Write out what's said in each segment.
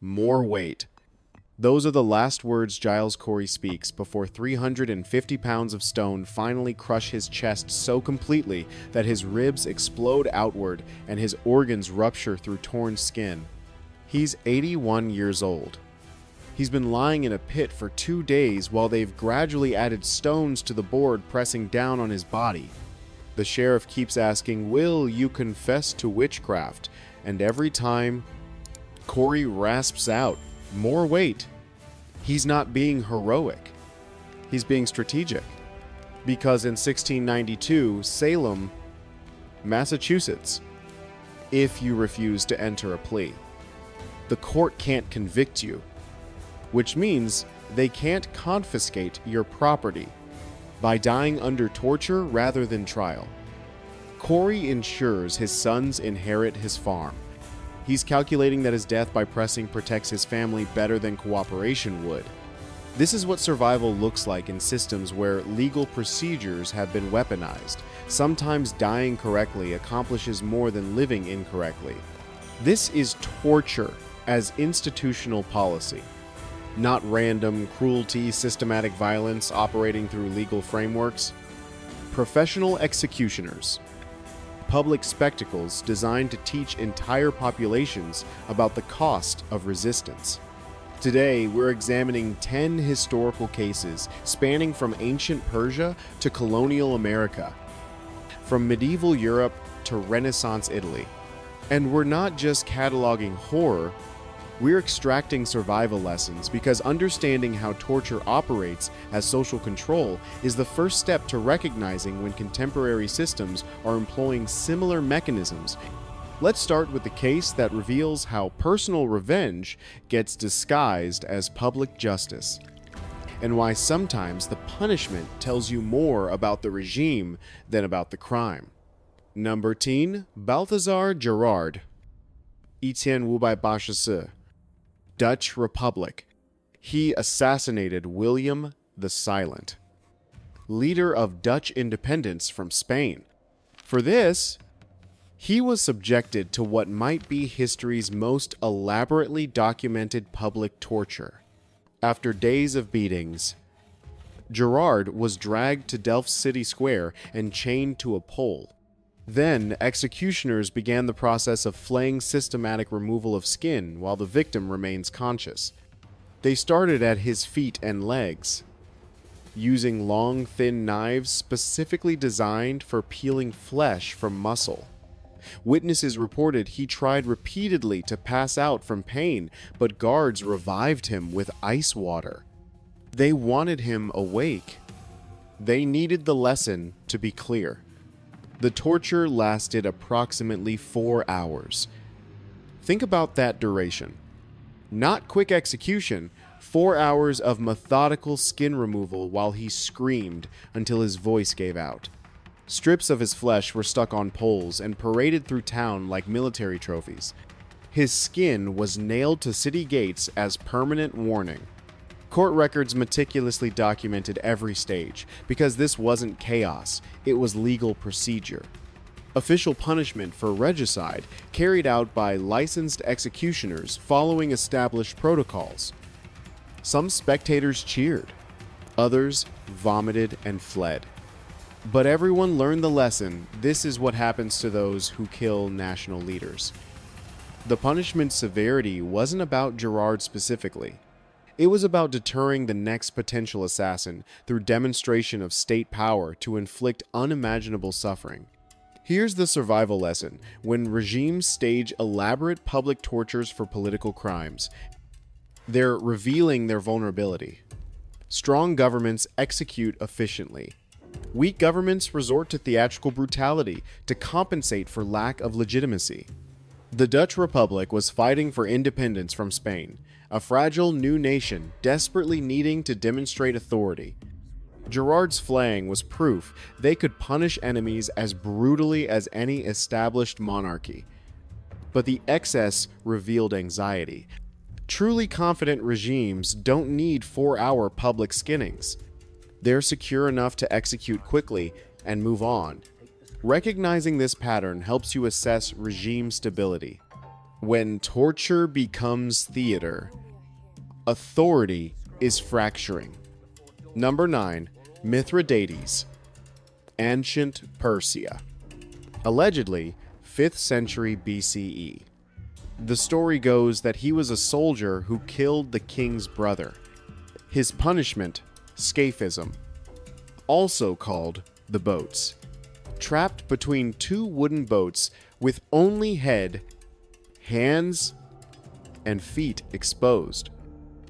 more weight. Those are the last words Giles Corey speaks before 350 pounds of stone finally crush his chest so completely that his ribs explode outward and his organs rupture through torn skin. He's 81 years old. He's been lying in a pit for 2 days while they've gradually added stones to the board, pressing down on his body. The sheriff keeps asking, "Will you confess to witchcraft?" And every time, Corey rasps out, "More weight." He's not being heroic. He's being strategic. Because in 1692, Salem, Massachusetts, if you refuse to enter a plea, the court can't convict you, which means they can't confiscate your property by dying under torture rather than trial. Corey ensures his sons inherit his farm. He's calculating that his death by pressing protects his family better than cooperation would. This is what survival looks like in systems where legal procedures have been weaponized. Sometimes dying correctly accomplishes more than living incorrectly. This is torture as institutional policy, not random cruelty, systematic violence operating through legal frameworks. Professional executioners. Public spectacles designed to teach entire populations about the cost of resistance. Today, we're examining 10 historical cases spanning from ancient Persia to colonial America, from medieval Europe to Renaissance Italy. And we're not just cataloging horror, we're extracting survival lessons because understanding how torture operates as social control is the first step to recognizing when contemporary systems are employing similar mechanisms. Let's start with the case that reveals how personal revenge gets disguised as public justice, and why sometimes the punishment tells you more about the regime than about the crime. Number 10, Balthazar Gerard, 1584. Dutch Republic. He assassinated William the Silent, leader of Dutch independence from Spain. For this, he was subjected to what might be history's most elaborately documented public torture. After days of beatings, Gerard was dragged to Delft City Square and chained to a pole. Then, executioners began the process of flaying systematic removal of skin while the victim remains conscious. They started at his feet and legs, using long, thin knives specifically designed for peeling flesh from muscle. Witnesses reported he tried repeatedly to pass out from pain, but guards revived him with ice water. They wanted him awake. They needed the lesson to be clear. The torture lasted approximately 4 hours. Think about that duration. Not quick execution, 4 hours of methodical skin removal while he screamed until his voice gave out. Strips of his flesh were stuck on poles and paraded through town like military trophies. His skin was nailed to city gates as permanent warning. Court records meticulously documented every stage, because this wasn't chaos, it was legal procedure. Official punishment for regicide carried out by licensed executioners following established protocols. Some spectators cheered, others vomited and fled. But everyone learned the lesson: this is what happens to those who kill national leaders. The punishment's severity wasn't about Gerard specifically. It was about deterring the next potential assassin through demonstration of state power to inflict unimaginable suffering. Here's the survival lesson: when regimes stage elaborate public tortures for political crimes, they're revealing their vulnerability. Strong governments execute efficiently. Weak governments resort to theatrical brutality to compensate for lack of legitimacy. The Dutch Republic was fighting for independence from Spain, a fragile new nation desperately needing to demonstrate authority. Gerard's flaying was proof they could punish enemies as brutally as any established monarchy. But the excess revealed anxiety. Truly confident regimes don't need 4-hour public skinnings. They're secure enough to execute quickly and move on. Recognizing this pattern helps you assess regime stability. When torture becomes theater, authority is fracturing. Number 9. Mithridates, ancient Persia. Allegedly, 5th century BCE. The story goes that he was a soldier who killed the king's brother. His punishment, scaphism, also called the boats. Trapped between two wooden boats with only head, hands, and feet exposed,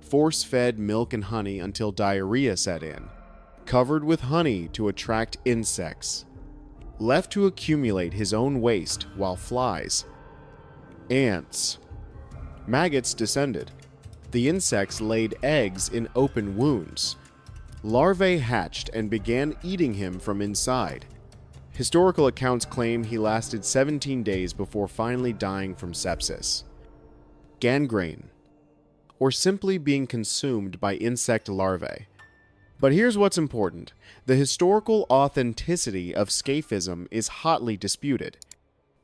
force-fed milk and honey until diarrhea set in, covered with honey to attract insects, left to accumulate his own waste while flies, ants, maggots descended. The insects laid eggs in open wounds. Larvae hatched and began eating him from inside. Historical accounts claim he lasted 17 days before finally dying from sepsis, gangrene, or simply being consumed by insect larvae. But here's what's important. The historical authenticity of scaphism is hotly disputed.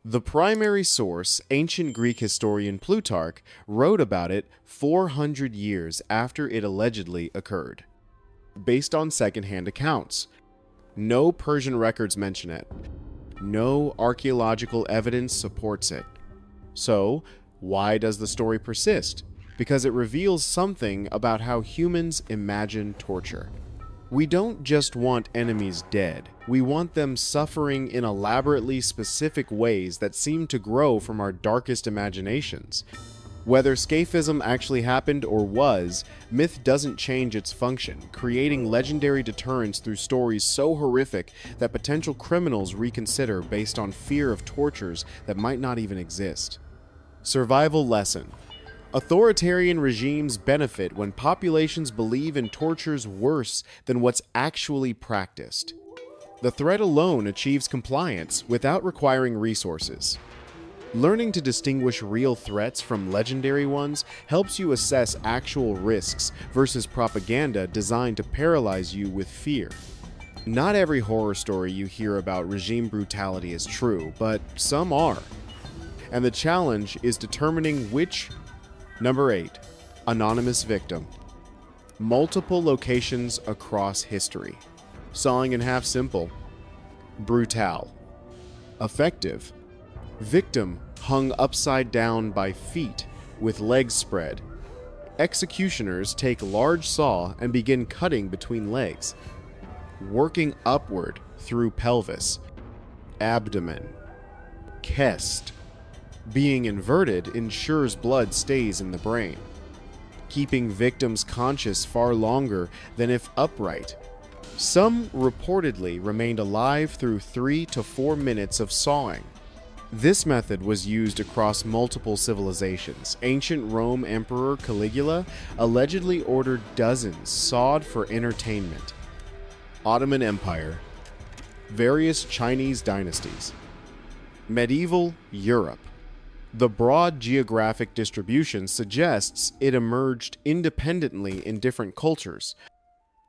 The primary source, ancient Greek historian Plutarch, wrote about it 400 years after it allegedly occurred, based on secondhand accounts. No Persian records mention it. No archaeological evidence supports it. So, why does the story persist? Because it reveals something about how humans imagine torture. We don't just want enemies dead. We want them suffering in elaborately specific ways that seem to grow from our darkest imaginations. Whether scaphism actually happened or was, myth doesn't change its function, creating legendary deterrence through stories so horrific that potential criminals reconsider based on fear of tortures that might not even exist. Survival lesson. Authoritarian regimes benefit when populations believe in tortures worse than what's actually practiced. The threat alone achieves compliance without requiring resources. Learning to distinguish real threats from legendary ones helps you assess actual risks versus propaganda designed to paralyze you with fear. Not every horror story you hear about regime brutality is true, but some are. And the challenge is determining which. Number 8. Anonymous victim. Multiple locations across history. Sawing in half simple. Brutal. Effective. Victim hung upside down by feet with legs spread. Executioners take large saw and begin cutting between legs, working upward through pelvis, abdomen, chest. Being inverted ensures blood stays in the brain, keeping victims conscious far longer than if upright. Some reportedly remained alive through 3 to 4 minutes of sawing. This method was used across multiple civilizations. Ancient Rome Emperor Caligula allegedly ordered dozens sawed for entertainment. Ottoman Empire. Various Chinese dynasties. Medieval Europe. The broad geographic distribution suggests it emerged independently in different cultures,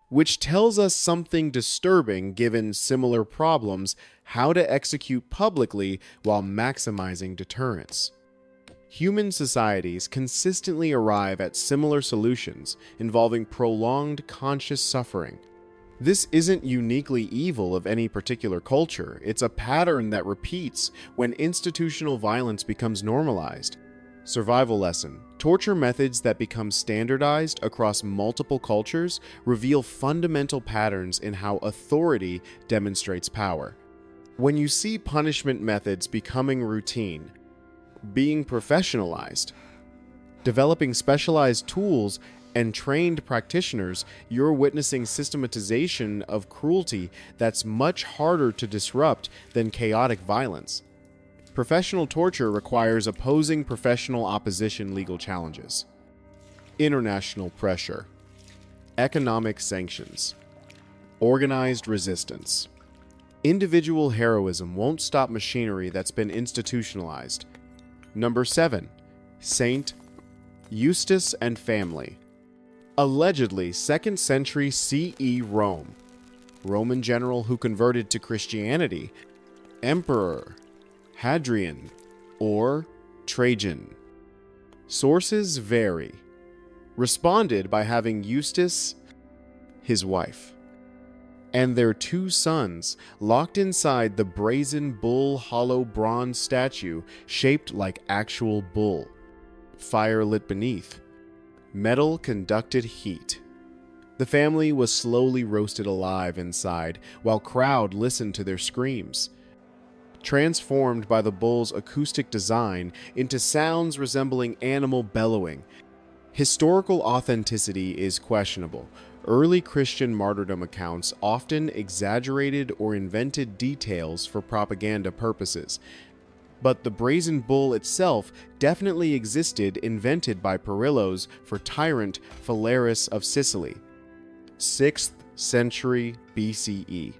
which tells us something disturbing given similar problems: how to execute publicly while maximizing deterrence. Human societies consistently arrive at similar solutions involving prolonged conscious suffering. This isn't uniquely evil of any particular culture. It's a pattern that repeats when institutional violence becomes normalized. Survival lesson. Torture methods that become standardized across multiple cultures reveal fundamental patterns in how authority demonstrates power. When you see punishment methods becoming routine, being professionalized, developing specialized tools, and trained practitioners, you're witnessing systematization of cruelty that's much harder to disrupt than chaotic violence. Professional torture requires opposing professional opposition legal challenges. International pressure. Economic sanctions. Organized resistance. Individual heroism won't stop machinery that's been institutionalized. Number 7. Saint Eustace and family. Allegedly 2nd century CE Rome. Roman general who converted to Christianity. Emperor Hadrian or Trajan. Sources vary. Responded by having Eustace, his wife, and their 2 sons locked inside the brazen bull hollow bronze statue shaped like actual bull. Fire lit beneath. Metal conducted heat. The family was slowly roasted alive inside while crowd listened to their screams, transformed by the bull's acoustic design into sounds resembling animal bellowing. Historical authenticity is questionable. Early Christian martyrdom accounts often exaggerated or invented details for propaganda purposes, but the brazen bull itself definitely existed, invented by Perillos for tyrant Phalaris of Sicily, 6th century BCE.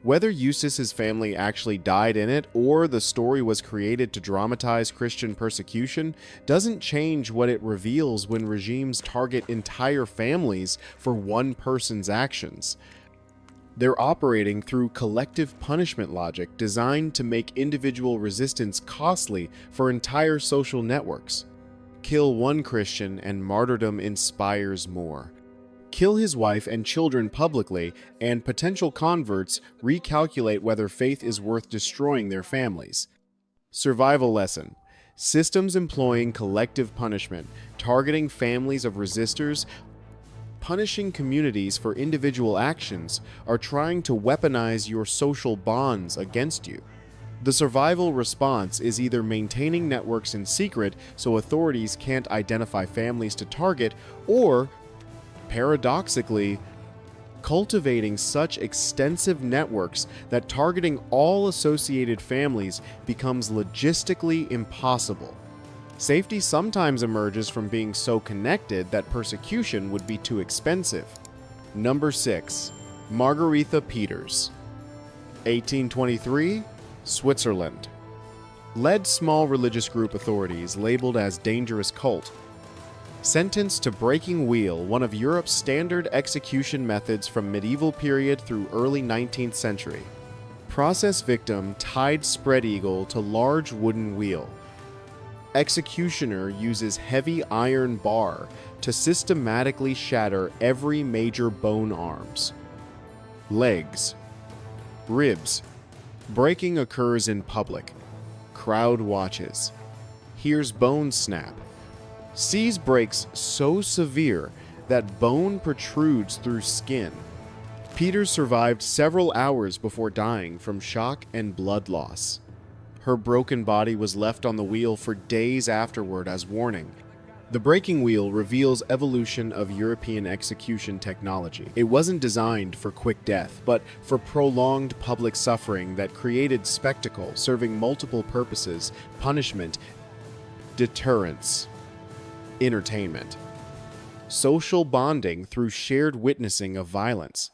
Whether Eustace's family actually died in it or the story was created to dramatize Christian persecution doesn't change what it reveals when regimes target entire families for one person's actions. They're operating through collective punishment logic designed to make individual resistance costly for entire social networks. Kill one Christian and martyrdom inspires more. Kill his wife and children publicly, and potential converts recalculate whether faith is worth destroying their families. Survival lesson. Systems employing collective punishment, targeting families of resistors, punishing communities for individual actions, are trying to weaponize your social bonds against you. The survival response is either maintaining networks in secret so authorities can't identify families to target, or paradoxically, cultivating such extensive networks that targeting all associated families becomes logistically impossible. Safety sometimes emerges from being so connected that persecution would be too expensive. Number 6. Margaretha Peters, 1823, Switzerland. Led small religious group authorities labeled as dangerous cult. Sentenced to breaking wheel, one of Europe's standard execution methods from medieval period through early 19th century. Process victim tied spread eagle to large wooden wheel. Executioner uses heavy iron bar to systematically shatter every major bone arms. Legs. Ribs. Breaking occurs in public. Crowd watches. Hears bone snap. Sees breaks so severe that bone protrudes through skin. Peters survived several hours before dying from shock and blood loss. Her broken body was left on the wheel for days afterward as warning. The breaking wheel reveals evolution of European execution technology. It wasn't designed for quick death, but for prolonged public suffering that created spectacle, serving multiple purposes: punishment, deterrence, entertainment, social bonding through shared witnessing of violence.